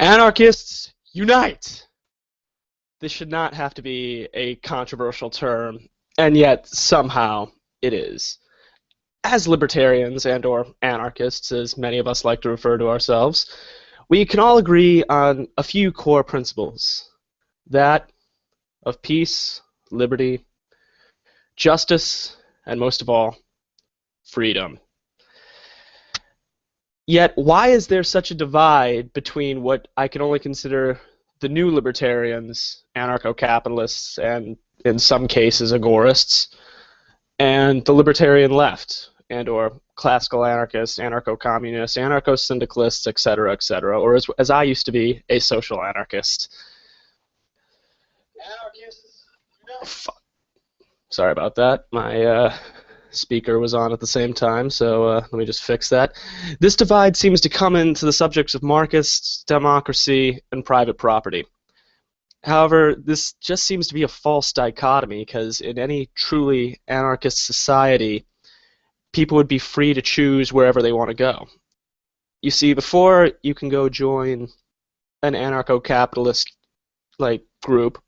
Anarchists, unite! This should not have to be a controversial term, and yet somehow it is. As libertarians and or anarchists, as many of us like to refer to ourselves, we can all agree on a few core principles. That of peace, liberty, justice, and most of all, freedom. Yet, why is there such a divide between what I can only consider the new libertarians, anarcho-capitalists, and in some cases agorists, and the libertarian left, and or classical anarchists, anarcho-communists, anarcho-syndicalists, etc., or as I used to be, a social anarchist? Anarchists, oh, fuck. Sorry about that. My speaker was on at the same time, so let me just fix that. This divide seems to come into the subjects of markets, democracy, and private property. However, this just seems to be a false dichotomy, because in any truly anarchist society, people would be free to choose wherever they want to go. You see, before you can go join an anarcho-capitalist like group,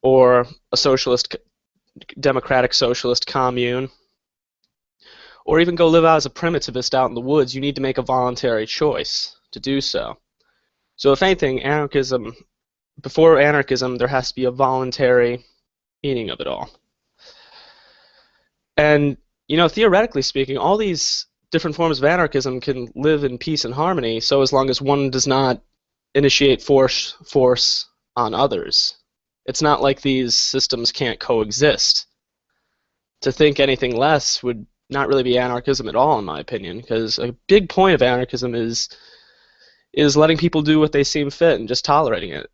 or a socialist, democratic socialist commune, or even go live out as a primitivist out in the woods, you need to make a voluntary choice to do so. So if anything, before anarchism, there has to be a voluntary meaning of it all. And, you know, theoretically speaking, all these different forms of anarchism can live in peace and harmony, so as long as one does not initiate force on others. It's not like these systems can't coexist. To think anything less would not really be anarchism at all, in my opinion, because a big point of anarchism is letting people do what they seem fit and just tolerating it.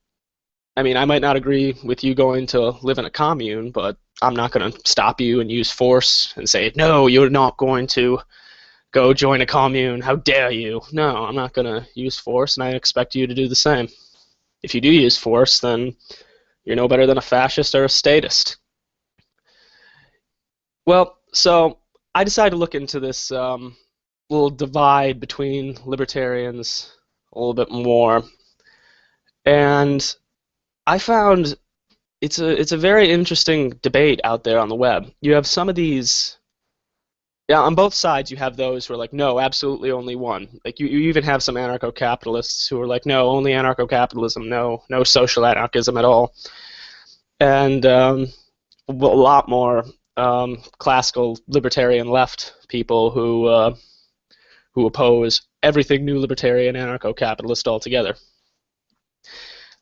I mean, I might not agree with you going to live in a commune, but I'm not going to stop you and use force and say, no, you're not going to go join a commune, how dare you? No, I'm not going to use force, and I expect you to do the same. If you do use force, then you're no better than a fascist or a statist. Well, so I decided to look into this little divide between libertarians a little bit more, and I found it's a very interesting debate out there on the web. You have some of these, yeah, on both sides you have those who are like, no, absolutely only one. Like you even have some anarcho-capitalists who are like, no, only anarcho-capitalism, no social anarchism at all. And a lot more classical libertarian left people who oppose everything new libertarian anarcho-capitalist altogether.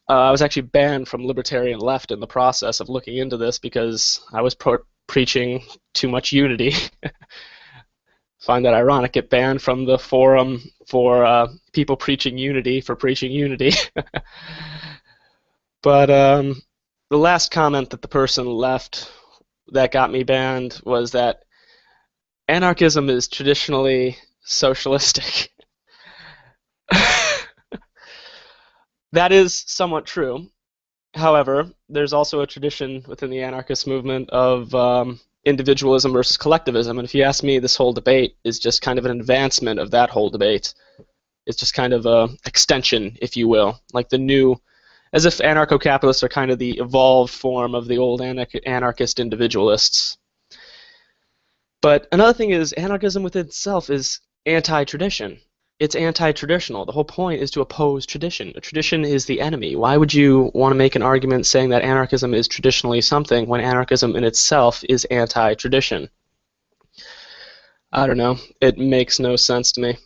I was actually banned from libertarian left in the process of looking into this because I was preaching too much unity. Find that ironic, get banned from the forum for people preaching unity for preaching unity. But the last comment that the person left that got me banned was that anarchism is traditionally socialistic. That is somewhat true. However, there's also a tradition within the anarchist movement of individualism versus collectivism, and if you ask me, this whole debate is just kind of an advancement of that whole debate. It's just kind of an extension, if you will, like the new, as if anarcho-capitalists are kind of the evolved form of the old anarchist individualists. But another thing is, anarchism within itself is anti-tradition. It's anti-traditional. The whole point is to oppose tradition. A tradition is the enemy. Why would you want to make an argument saying that anarchism is traditionally something when anarchism in itself is anti-tradition? I don't know. It makes no sense to me.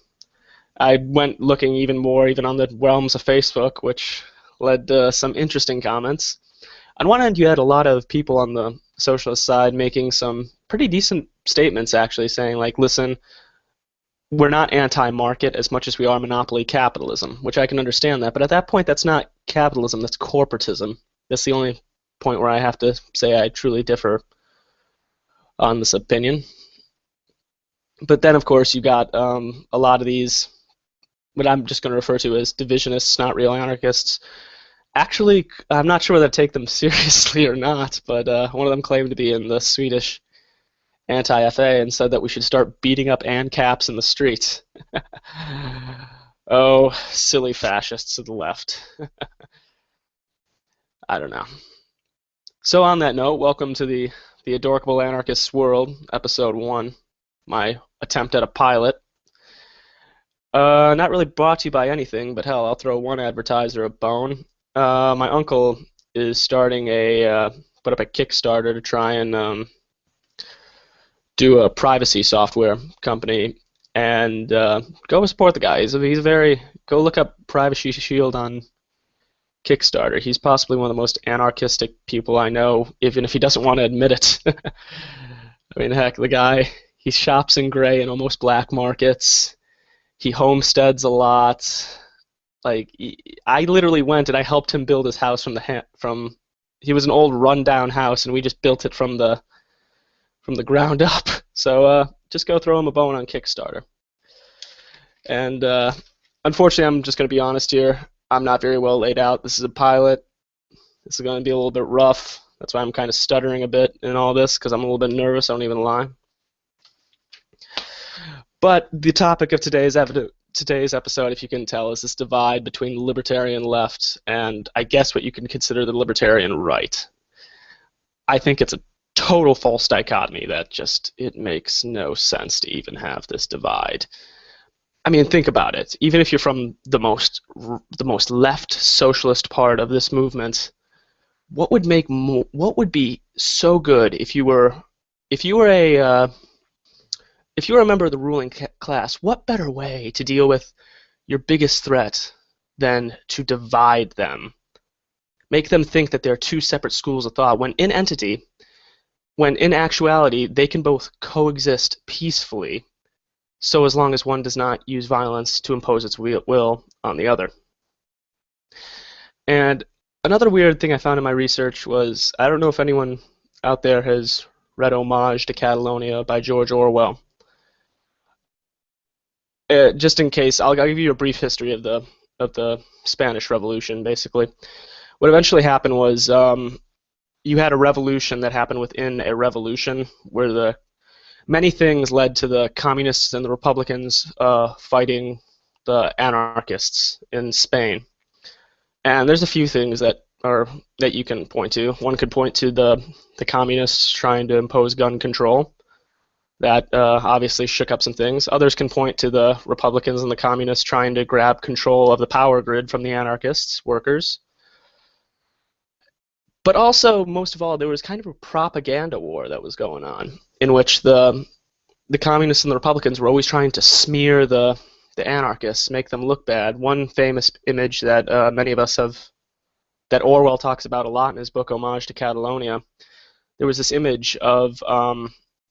I went looking even more, even on the realms of Facebook, which led to some interesting comments. On one hand, you had a lot of people on the socialist side making some pretty decent statements, actually, saying, like, listen, we're not anti-market as much as we are monopoly capitalism, which I can understand that, but at that point that's not capitalism, that's corporatism. That's the only point where I have to say I truly differ on this opinion. But then, of course, you got a lot of these, what I'm just going to refer to as divisionists, not real anarchists. Actually, I'm not sure whether to take them seriously or not, but one of them claimed to be in the Swedish anti-FA and said that we should start beating up ANCAPs in the streets. Oh, silly fascists of the left. I don't know. So on that note, welcome to the Adorkable Anarchists World, Episode 1, my attempt at a pilot. Not really brought to you by anything, but hell, I'll throw one advertiser a bone. My uncle is starting put up a Kickstarter to try and do a privacy software company, and go support the guy. Go look up Privacy Shield on Kickstarter. He's possibly one of the most anarchistic people I know, even if he doesn't want to admit it. I mean, heck, the guy, he shops in gray and almost black markets. He homesteads a lot. Like, I literally went and I helped him build his house from. He was an old rundown house, and we just built it from the ground up. So just go throw him a bone on Kickstarter. And unfortunately, I'm just going to be honest here. I'm not very well laid out. This is a pilot. This is going to be a little bit rough. That's why I'm kind of stuttering a bit in all this, because I'm a little bit nervous. I don't even lie. But the topic of today's episode, if you can tell, is this divide between the libertarian left and I guess what you can consider the libertarian right. I think it's a total false dichotomy that it makes no sense to even have this divide. I mean, think about it. Even if you're from the most left socialist part of this movement, what would be so good if you were a member of the ruling class? What better way to deal with your biggest threat than to divide them? Make them think that they're two separate schools of thought, when in actuality they can both coexist peacefully, so as long as one does not use violence to impose its will on the other. And another weird thing I found in my research was, I don't know if anyone out there has read Homage to Catalonia by George Orwell. Just in case, I'll give you a brief history of the Spanish Revolution. Basically, what eventually happened was you had a revolution that happened within a revolution, where many things led to the communists and the Republicans fighting the anarchists in Spain. And there's a few things that you can point to. One could point to the communists trying to impose gun control. That obviously shook up some things. Others can point to the Republicans and the communists trying to grab control of the power grid from the anarchists, workers. But also, most of all, there was kind of a propaganda war that was going on, in which the communists and the Republicans were always trying to smear the anarchists, make them look bad. One famous image that many of us have, that Orwell talks about a lot in his book Homage to Catalonia, there was this image of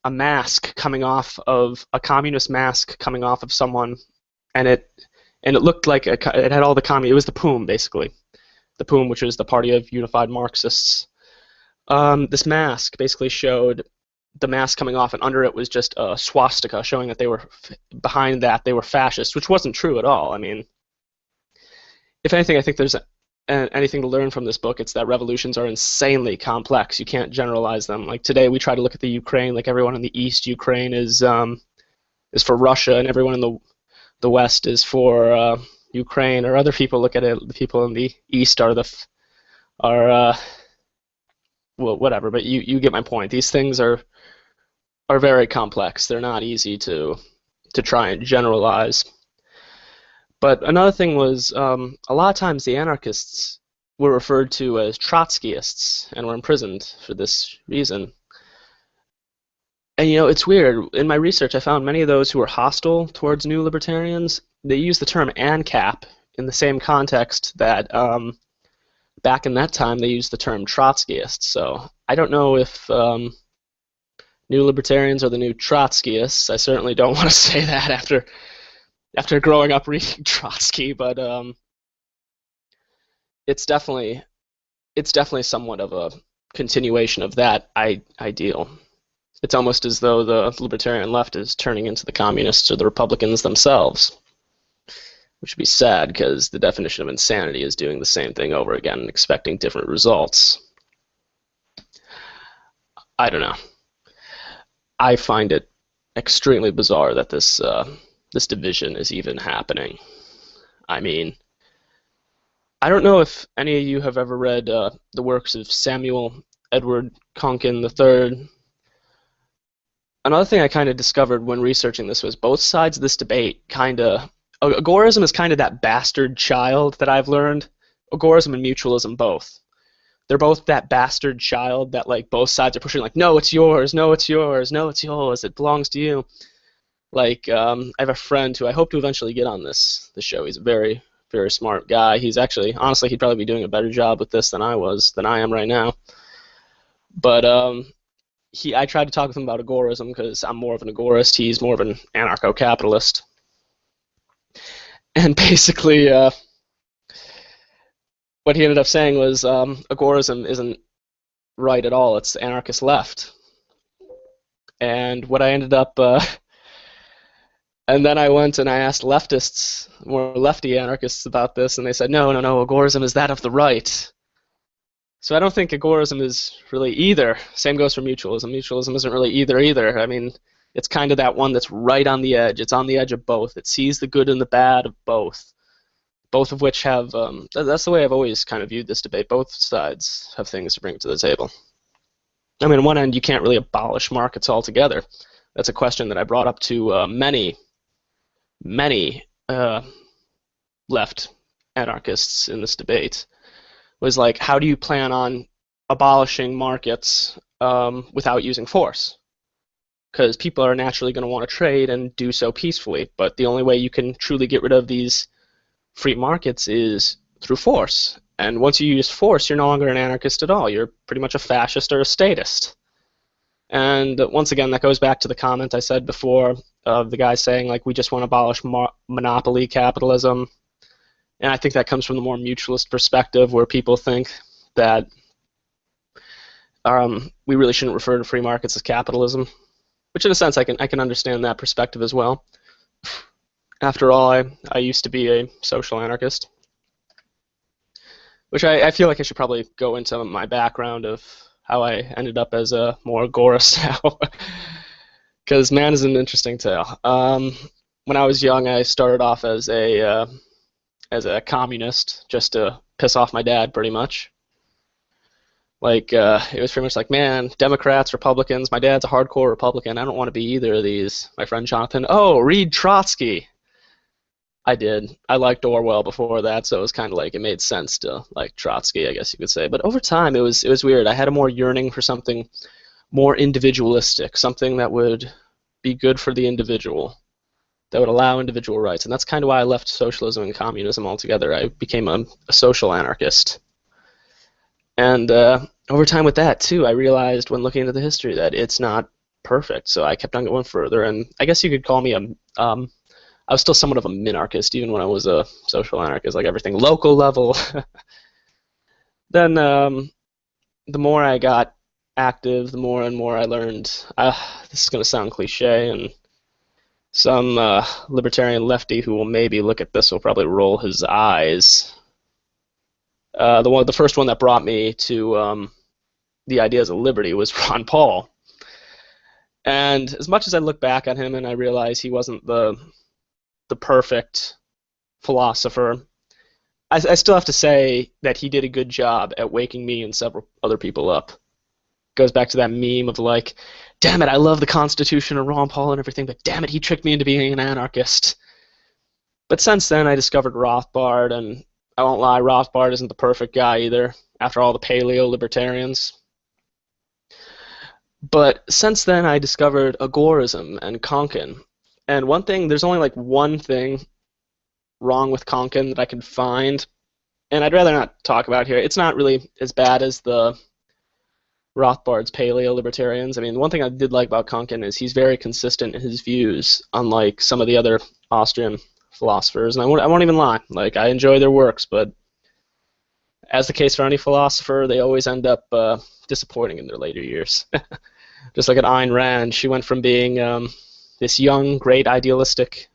a mask coming off of a communist mask coming off of someone, and it looked like it had all the it was the POUM, basically. The POUM, which is the Party of Unified Marxists. This mask basically showed the mask coming off, and under it was just a swastika showing that they were behind that they were fascists, which wasn't true at all. I mean, if anything, I think there's anything to learn from this book. It's that revolutions are insanely complex. You can't generalize them. Like today, we try to look at the Ukraine like everyone in the East. Ukraine is for Russia, and everyone in the West is for Ukraine. Or other people look at it. The people in the East well, whatever. But you get my point. These things are very complex. They're not easy to try and generalize. But another thing was, a lot of times the anarchists were referred to as Trotskyists and were imprisoned for this reason. And it's weird. In my research, I found many of those who were hostile towards new libertarians, they used the term ANCAP in the same context that back in that time they used the term Trotskyist. So I don't know if new libertarians are the new Trotskyists. I certainly don't want to say that after growing up reading Trotsky, but it's definitely somewhat of a continuation of that ideal. It's almost as though the libertarian left is turning into the communists or the Republicans themselves, which would be sad because the definition of insanity is doing the same thing over again and expecting different results. I don't know. I find it extremely bizarre that this division is even happening. I mean, I don't know if any of you have ever read the works of Samuel Edward Konkin III. Another thing I kind of discovered when researching this was both sides of this debate kind of. Agorism is kind of that bastard child that I've learned. Agorism and mutualism both. They're both that bastard child that like both sides are pushing like, no, it's yours, no, it's yours, no, it's yours, it belongs to you. Like, I have a friend who I hope to eventually get on this show. He's a very, very smart guy. He's actually, honestly, he'd probably be doing a better job with this than I am right now. But I tried to talk with him about agorism because I'm more of an agorist. He's more of an anarcho-capitalist. And basically, what he ended up saying was agorism isn't right at all. It's anarchist left. And what I ended up, and then I went and I asked leftists, more lefty anarchists about this, and they said, no, agorism is that of the right. So I don't think agorism is really either. Same goes for mutualism. Mutualism isn't really either. I mean, it's kind of that one that's right on the edge. It's on the edge of both. It sees the good and the bad of both of which have, that's the way I've always kind of viewed this debate. Both sides have things to bring to the table. I mean, on one end, you can't really abolish markets altogether. That's a question that I brought up to many left anarchists in this debate, was like, how do you plan on abolishing markets without using force? Because people are naturally going to want to trade and do so peacefully, but the only way you can truly get rid of these free markets is through force. And once you use force, you're no longer an anarchist at all. You're pretty much a fascist or a statist. And once again, that goes back to the comment I said before of the guy saying, like, we just want to abolish monopoly capitalism. And I think that comes from the more mutualist perspective, where people think that we really shouldn't refer to free markets as capitalism, which in a sense I can understand that perspective as well. After all, I used to be a social anarchist, which I feel like I should probably go into my background of how I ended up as a more agorist now, because man, is an interesting tale. When I was young, I started off as a communist, just to piss off my dad, pretty much. Like, it was pretty much like, man, Democrats, Republicans, my dad's a hardcore Republican, I don't want to be either of these. My friend Jonathan, oh, read Trotsky. I did. I liked Orwell before that, so it was kind of like it made sense to like Trotsky, I guess you could say. But over time, it was weird. I had a more yearning for something more individualistic, something that would be good for the individual, that would allow individual rights. And that's kind of why I left socialism and communism altogether. I became a social anarchist. And over time with that, too, I realized when looking into the history that it's not perfect. So I kept on going further. And I guess you could call me I was still somewhat of a minarchist, even when I was a social anarchist, like everything local level. Then the more I got active, the more and more I learned. This is going to sound cliche, and some libertarian lefty who will maybe look at this will probably roll his eyes. The first one that brought me to the ideas of liberty was Ron Paul. And as much as I look back on him and I realize he wasn't the perfect philosopher, I still have to say that he did a good job at waking me and several other people up. Goes back to that meme of like, damn it, I love the Constitution and Ron Paul and everything, but damn it, he tricked me into being an anarchist. But since then, I discovered Rothbard, and I won't lie, Rothbard isn't the perfect guy either, after all the paleo-libertarians. But since then, I discovered Agorism and Konkin. And one thing, there's only like one thing wrong with Konkin that I can find, and I'd rather not talk about here. It's not really as bad as the Rothbard's paleo-libertarians. I mean, one thing I did like about Konkin is he's very consistent in his views, unlike some of the other Austrian philosophers. And I won't even lie. Like, I enjoy their works, but as the case for any philosopher, they always end up disappointing in their later years. Just like at Ayn Rand, she went from being this young, great, idealistic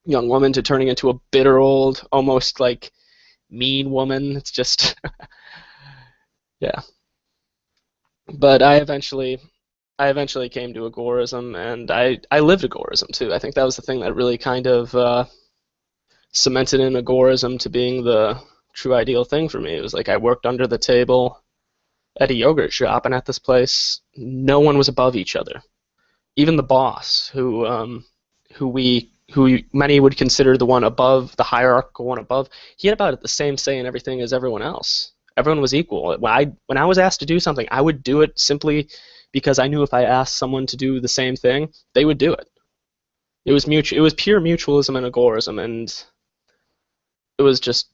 young woman to turning into a bitter old, almost like mean woman. It's just, yeah. But I eventually came to Agorism, and I lived Agorism too. I think that was the thing that really kind of cemented in agorism to being the true ideal thing for me. It was like I worked under the table at a yogurt shop, and at this place, no one was above each other. Even the boss, who many would consider the one above, the hierarchical one above, he had about the same say in everything as everyone else. Everyone was equal. When I was asked to do something, I would do it simply because I knew if I asked someone to do the same thing, they would do it. It was pure mutualism and agorism, and it was just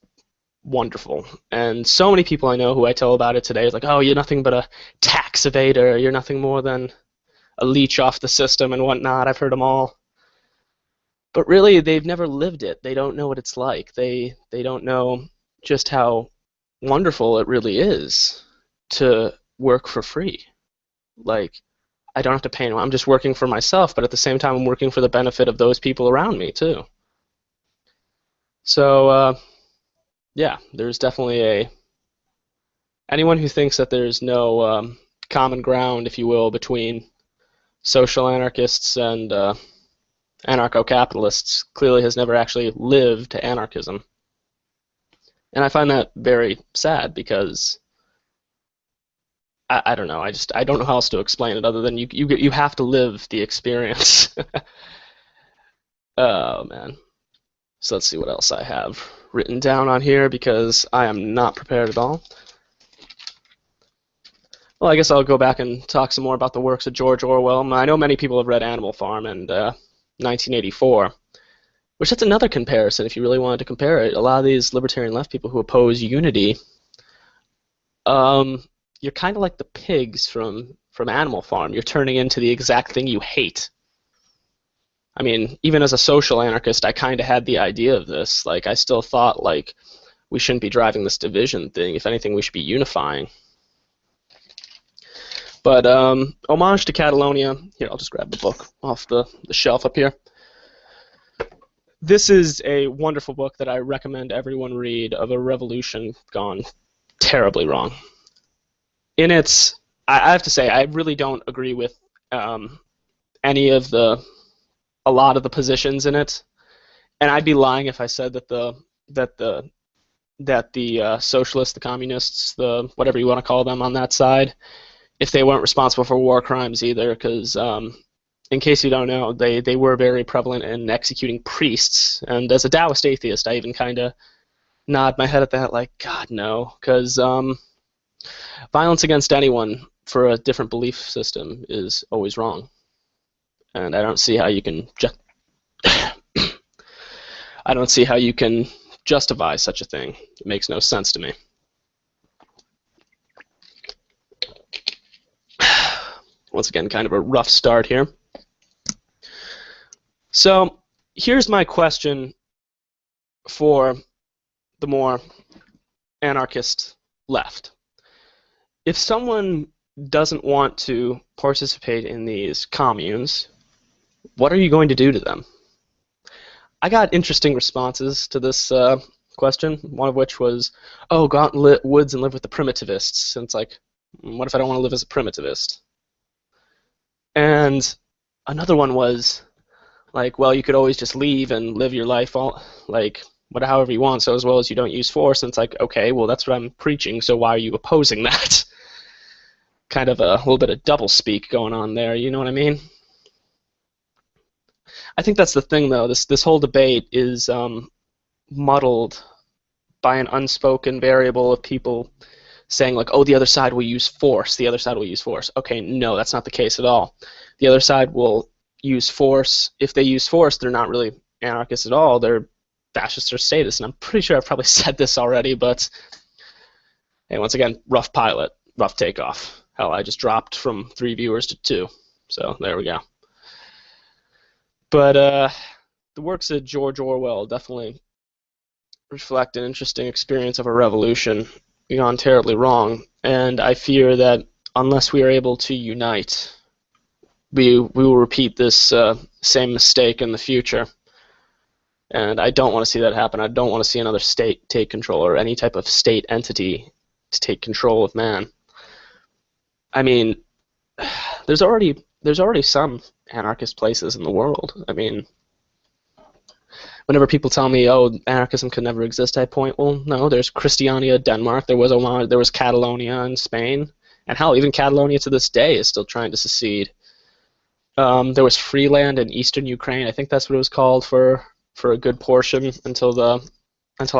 wonderful. And so many people I know who I tell about it today is like, oh, you're nothing but a tax evader. You're nothing more than a leech off the system and whatnot. I've heard them all. But really, they've never lived it. They don't know what it's like. They don't know just how wonderful it really is to work for free. Like, I don't have to pay anyone. I'm just working for myself, but at the same time, I'm working for the benefit of those people around me, too. So, yeah, there's definitely anyone who thinks that there's no common ground, if you will, between social anarchists and anarcho-capitalists clearly has never actually lived anarchism. And I find that very sad because I don't know. I don't know how else to explain it other than you have to live the experience. Oh man. So let's see what else I have written down on here because I am not prepared at all. Well, I guess I'll go back and talk some more about the works of George Orwell. I know many people have read Animal Farm and 1984, which that's another comparison if you really wanted to compare it. A lot of these libertarian left people who oppose unity, you're kind of like the pigs from Animal Farm. You're turning into the exact thing you hate. I mean, even as a social anarchist, I kind of had the idea of this. Like, I still thought, like, we shouldn't be driving this division thing. If anything, we should be unifying. But Homage to Catalonia. Here, I'll just grab the book off the shelf up here. This is a wonderful book that I recommend everyone read of a revolution gone terribly wrong. In its, I have to say, I really don't agree with any of a lot of the positions in it, and I'd be lying if I said that the socialists, the communists, the whatever you want to call them on that side, if they weren't responsible for war crimes either, because in case you don't know, they were very prevalent in executing priests, and as a Taoist atheist, I even kind of nod my head at that, like, God, no, because violence against anyone for a different belief system is always wrong. And I don't see how you can I don't see how you can justify such a thing. It makes no sense to me. Once again, kind of a rough start here. So here's my question for the more anarchist left. If someone doesn't want to participate in these communes, what are you going to do to them? I got interesting responses to this question, one of which was, oh, go out in the woods and live with the primitivists. And it's like, what if I don't want to live as a primitivist? And another one was, like, well, you could always just leave and live your life however you want, so as well as you don't use force. And it's like, okay, well, that's what I'm preaching, so why are you opposing that? Kind of a little bit of doublespeak going on there, you know what I mean? I think that's the thing, though. This whole debate is muddled by an unspoken variable of people saying, like, oh, the other side will use force, the other side will use force. Okay, no, that's not the case at all. The other side will use force. If they use force, they're not really anarchists at all. They're fascists or statists, and I'm pretty sure I've probably said this already, but hey, once again, rough pilot, rough takeoff. Hell, I just dropped from 3 viewers to 2, so there we go. But the works of George Orwell definitely reflect an interesting experience of a revolution gone terribly wrong, and I fear that unless we are able to unite, we will repeat this same mistake in the future. And I don't want to see that happen. I don't want to see another state take control, or any type of state entity to take control of man. I mean, there's already some anarchist places in the world. I mean, whenever people tell me, oh, anarchism could never exist, I point, well, no, there's Christiania, Denmark, there was Catalonia in Spain, and hell, even Catalonia to this day is still trying to secede. There was Freeland in eastern Ukraine. I think that's what it was called for a good portion until I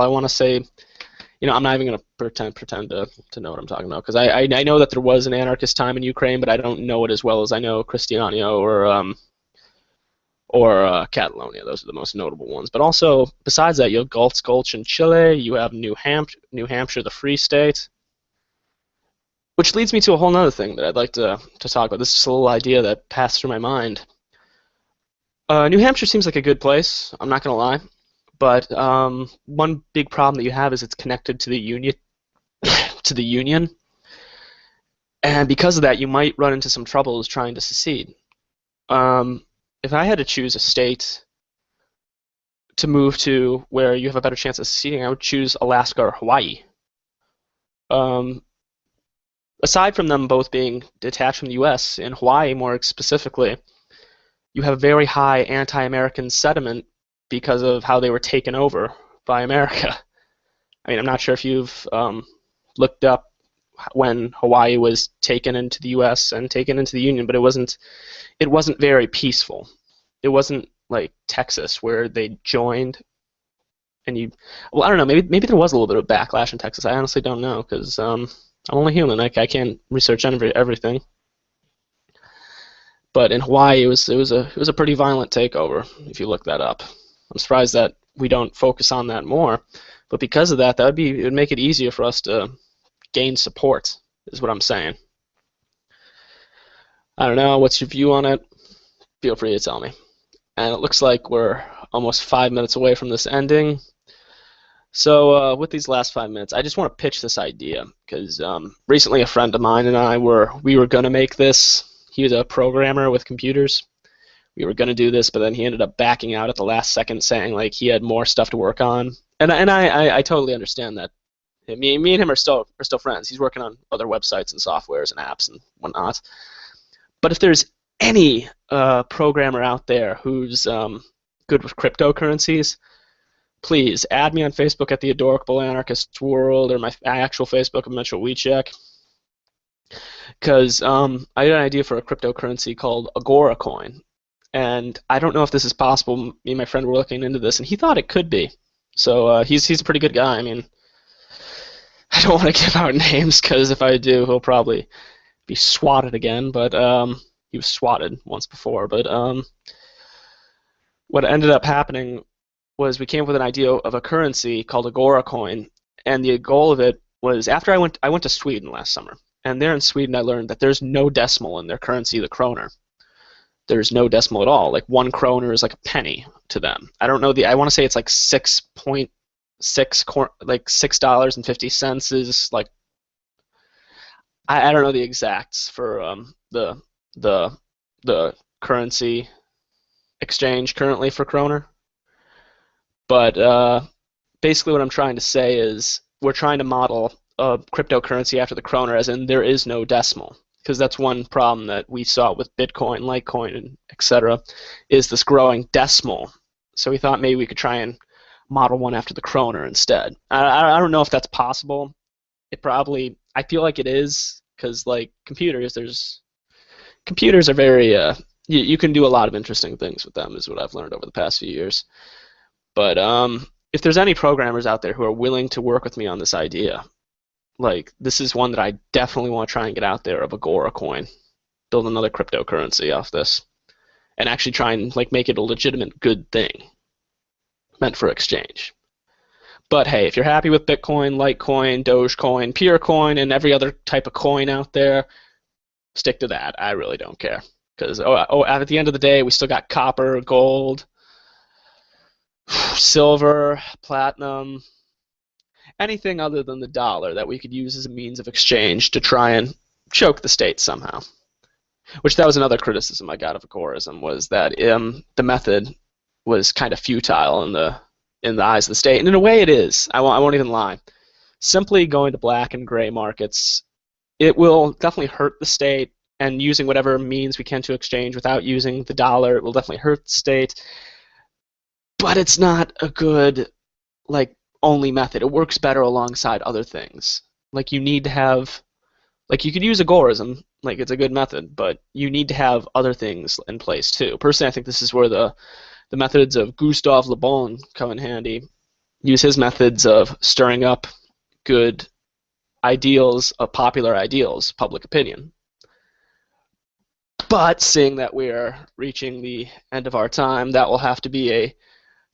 want to say, I'm not even going to pretend to know what I'm talking about, because I know that there was an anarchist time in Ukraine, but I don't know it as well as I know Christiania or Catalonia. Those are the most notable ones. But also, besides that, you have Gulch in Chile. You have New Hampshire, the Free State. Which leads me to a whole other thing that I'd like to talk about. This is just a little idea that passed through my mind. New Hampshire seems like a good place. I'm not going to lie. But one big problem that you have is it's connected to the Union. And because of that, you might run into some troubles trying to secede. If I had to choose a state to move to where you have a better chance of seceding, I would choose Alaska or Hawaii. Aside from them both being detached from the U.S., in Hawaii more specifically, you have very high anti-American sentiment because of how they were taken over by America. I mean, I'm not sure if you've looked up when Hawaii was taken into the U.S. and taken into the Union, but it wasn't very peaceful. It wasn't like Texas where they joined and I don't know, maybe there was a little bit of backlash in Texas. I honestly don't know, because I'm only human. I can't research everything. But in Hawaii, it was a pretty violent takeover, if you look that up. I'm surprised that we don't focus on that more. But because of that, it would make it easier for us to gain support, is what I'm saying. I don't know, what's your view on it? Feel free to tell me. And it looks like we're almost 5 minutes away from this ending. So with these last 5 minutes, I just want to pitch this idea, because recently a friend of mine and I were going to make this. He was a programmer with computers. We were going to do this, but then he ended up backing out at the last second, saying like he had more stuff to work on. And I totally understand that. Me and him are still friends. He's working on other websites and softwares and apps and whatnot. But if there's any programmer out there who's good with cryptocurrencies, please add me on Facebook at the Adorkable Anarchist World, or my actual Facebook of Wiecek. Because I had an idea for a cryptocurrency called Agorcoin. And I don't know if this is possible. Me and my friend were looking into this, and he thought it could be. So he's a pretty good guy. I mean, I don't want to give out names, because if I do, he'll probably be swatted again. But he was swatted once before. But what ended up happening was we came up with an idea of a currency called Agorcoin, and the goal of it was, after I went to Sweden last summer, and there in Sweden I learned that there's no decimal in their currency, the kroner. There's no decimal at all. Like 1 kroner is like a penny to them. I don't know I want to say it's like 6.6, like $6.50 is like, I don't know the exacts for the currency exchange currently for kroner. But basically what I'm trying to say is we're trying to model a cryptocurrency after the kroner, as in there is no decimal. Because that's one problem that we saw with Bitcoin, Litecoin, and etc., is this growing decimal. So we thought maybe we could try and model one after the kroner instead. I don't know if that's possible. I feel like it is, because like computers are very, you can do a lot of interesting things with them, is what I've learned over the past few years. But if there's any programmers out there who are willing to work with me on this idea, like, this is one that I definitely want to try and get out there, of Agorcoin. Build another cryptocurrency off this. And actually try and like make it a legitimate good thing meant for exchange. But hey, if you're happy with Bitcoin, Litecoin, Dogecoin, Peercoin, and every other type of coin out there, stick to that. I really don't care. Because at the end of the day, we still got copper, gold, silver, platinum, anything other than the dollar that we could use as a means of exchange to try and choke the state somehow. Which, that was another criticism I got of Agorism, was that the method was kind of futile in the eyes of the state. And in a way it is. I won't even lie. Simply going to black and gray markets, it will definitely hurt the state, and using whatever means we can to exchange without using the dollar, it will definitely hurt the state. but it's not a good, like, only method. It works better alongside other things. Like, you need to have, like, you could use agorism, like, it's a good method, but you need to have other things in place too. Personally, I think this is where the methods of Gustave Le Bon come in handy. Use his methods of stirring up good ideals of popular ideals, public opinion. But seeing that we are reaching the end of our time, that will have to be a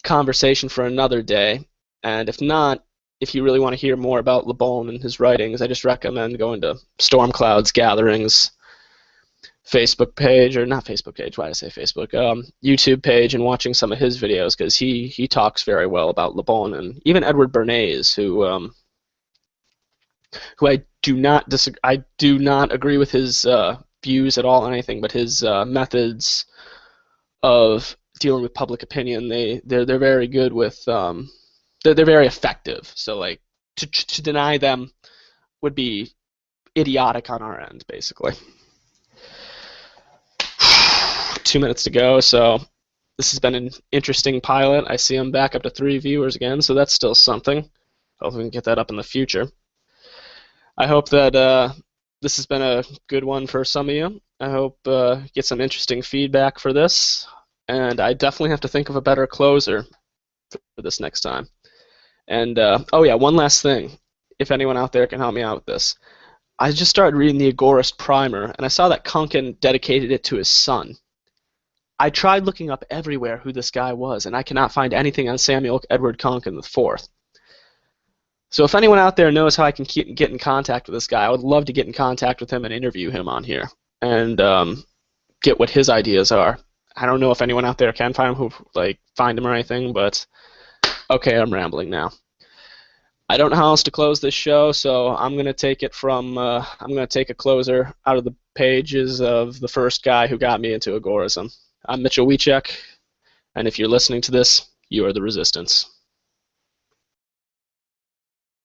conversation for another day. And if not, if you really want to hear more about Le Bon and his writings, I just recommend going to Stormcloud's Gatherings Facebook page, or not Facebook page, why did I say Facebook? YouTube page, and watching some of his videos, because he talks very well about Le Bon, and even Edward Bernays, who I do not agree with his views at all on anything, but his methods of dealing with public opinion, they're very good with they're very effective. So like to deny them would be idiotic on our end, basically. 2 minutes to go, so this has been an interesting pilot. I see I'm back up to 3 viewers again, so that's still something. Hopefully we can get that up in the future. I hope that this has been a good one for some of you. I hope get some interesting feedback for this, and I definitely have to think of a better closer for this next time. And oh yeah, one last thing, if anyone out there can help me out with this. I just started reading the Agorist primer, and I saw that Kunkin dedicated it to his son. I tried looking up everywhere who this guy was, and I cannot find anything on Samuel Edward Kunkin IV. So if anyone out there knows how I can get in contact with this guy, I would love to get in contact with him and interview him on here, and get what his ideas are. I don't know if anyone out there can find him or anything, but okay, I'm rambling now. I don't know how else to close this show, so I'm gonna take it from I'm gonna take a closer out of the pages of the first guy who got me into Agorism. I'm Mitchell Wiecek, and if you're listening to this, you are the resistance.